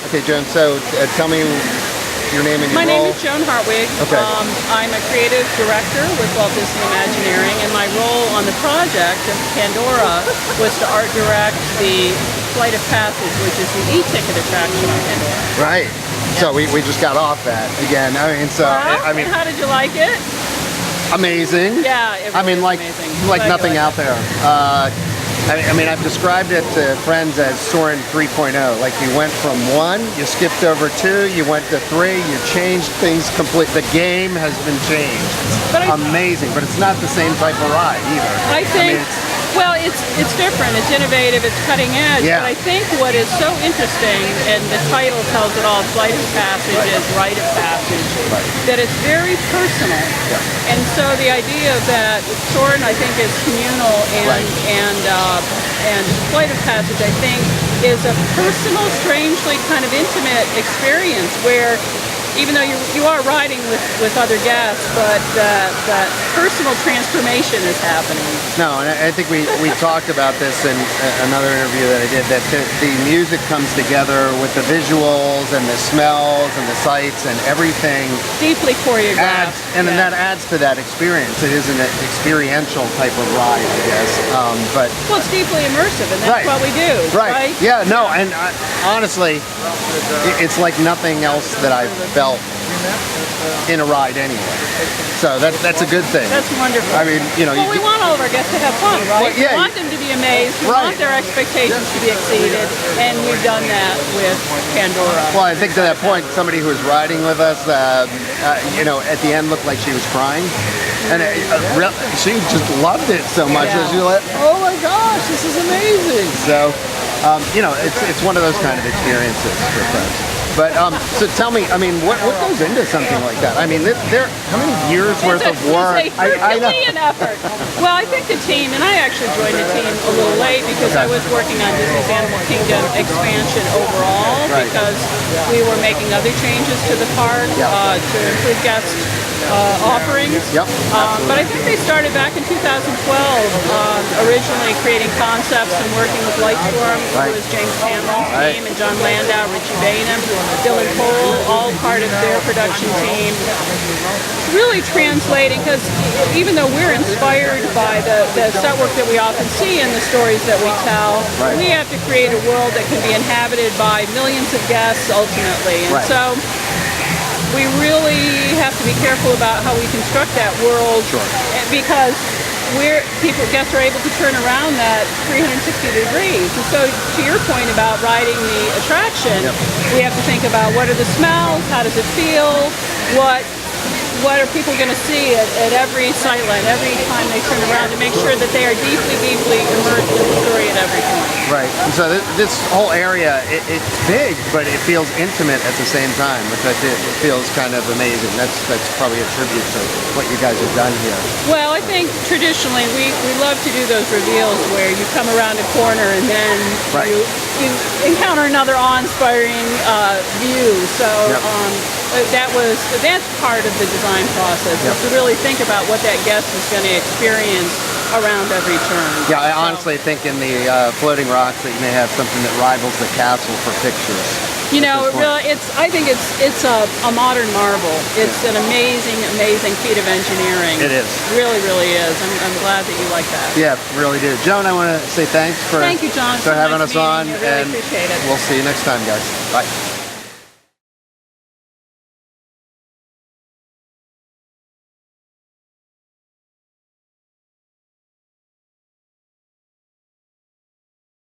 Okay, Joan, so tell me your name and your My role. name is Joan Hartwig. Okay. I'm a creative director with Walt Disney Imagineering, and my role on the project of Pandora was to art direct the Flight of Passage, which is the e-ticket attraction on Pandora. Right. So we just got off that again. I mean, so Well, I mean, how did you like it? amazing. Yeah, it really I mean, was like amazing. like Glad you nothing out liked there. I mean, I've described it to friends as Soarin' 3.0. Like you went from 1, you skipped over 2, you went to 3, you changed things completely. The game has been changed. But Amazing, but it's not the same type of ride either. I think, mean, well, it's different, it's innovative, it's cutting edge, Yeah. but I think what is so interesting, and the title tells it all, Flight of Passage is Rite of Passage, that it's very personal. And so the idea that Soarin', I think, is communal, and Flight of Passage, I think, is a personal, strangely kind of intimate experience where even though you are riding with other guests, but that personal transformation is happening. No, and I think we talked about this in another interview that I did, that the music comes together with the visuals and the smells and the sights and everything. Deeply choreographed. And then that adds to that experience. It is an experiential type of ride, I guess. But well, it's deeply immersive, and that's Right. what we do. Right? Yeah, no, and honestly, it's like nothing else that I've felt in a ride anyway. So that's a good thing. That's wonderful. I mean, you know, well, we want all of our guests to have fun, right? Well, yeah. We want them to be amazed. We Right. want their expectations to be exceeded, and we've done that with Pandora. Well, I think to that point, somebody who was riding with us, you know, at the end looked like she was crying, and she just loved it so much that she was like, "Oh my gosh, this is amazing!" So, you know, it's one of those kind of experiences for friends. But so tell me, I mean, what goes into something like that? I mean, there how many years worth of work? It's a herculean effort. Well, I think the team, and I actually joined the team a little late because I was working on Disney's Animal Kingdom expansion overall, because we were making other changes to the park to improve guest offerings. But I think they started back in 2012, originally creating concepts and working with Lightstorm, who was James Cameron's team, and John Landau, Richie Bainham, Dylan Cole, all part of their production team. Really translating, because even though we're inspired by the set work that we often see in the stories that we tell, we have to create a world that can be inhabited by millions of guests ultimately. And so we really have to be careful about how we construct that world, because guests are able to turn around that 360 degrees. And so to your point about riding the attraction, we have to think about what are the smells, how does it feel, what are people going to see at every sightline, every time they turn around, to make sure that they are deeply, deeply immersed in the story at every point. Right. And so this whole area, it's big, but it feels intimate at the same time, which I think feels kind of amazing. That's probably a tribute to what you guys have done here. Well, I think traditionally we love to do those reveals where you come around a corner and then you encounter another awe-inspiring view. So that's part of the design process, is to really think about what that guest is going to experience around every turn. Yeah, I honestly think in the floating rocks that you may have something that rivals the castle for pictures. You know, I think it's a modern marvel. It's an amazing, amazing feat of engineering. It is. Really, really is. I'm glad that you like that. Yeah, really do. Joan, I want to say thanks for Thank you, John. having us on, I really and appreciate it. we'll see you next time, guys. Bye.